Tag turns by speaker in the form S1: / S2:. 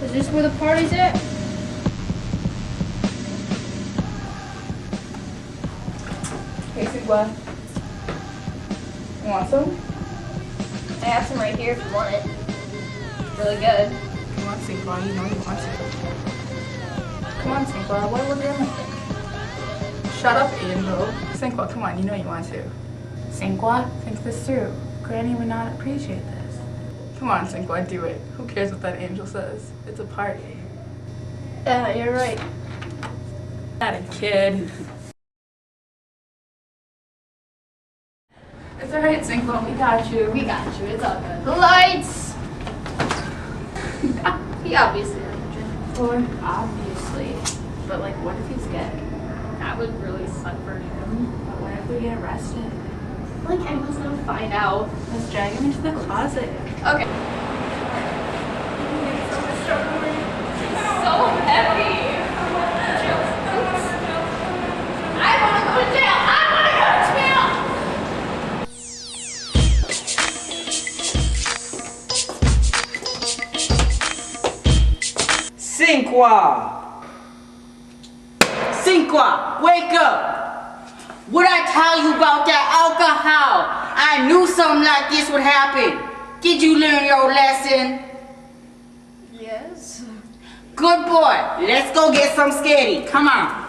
S1: Is this where the party's at?
S2: Hey, Sigwa. You want some?
S1: I have some right here if you want it. Really good.
S2: Come on, Sigwa. You know you want to. Come on, Sigwa. What are we doing? Shut up, Angel. Sigwa, come on. You know you want to. Sigwa, think this through. Granny would not appreciate this. Come on, Sigwa, do it. Who cares what that angel says? It's a party.
S1: Yeah, you're right.
S2: Not a kid. It's alright, Sigwa. We got you.
S1: We got you. It's all good. The lights! He obviously doesn't drink before.
S2: Obviously. But like, what if he's gay?
S1: That would really suck for him.
S2: But what if we get arrested?
S1: Like, anyone's gonna find out.
S2: Let's drag him into the closet.
S1: Okay. So heavy. I wanna go to jail. I wanna go to jail.
S3: Cinqua! Cinqua, wake up! What I tell you about that alcohol? I knew something like this would happen. Did you learn your lesson?
S1: Yes.
S3: Good boy. Let's go get some sketty. Come on.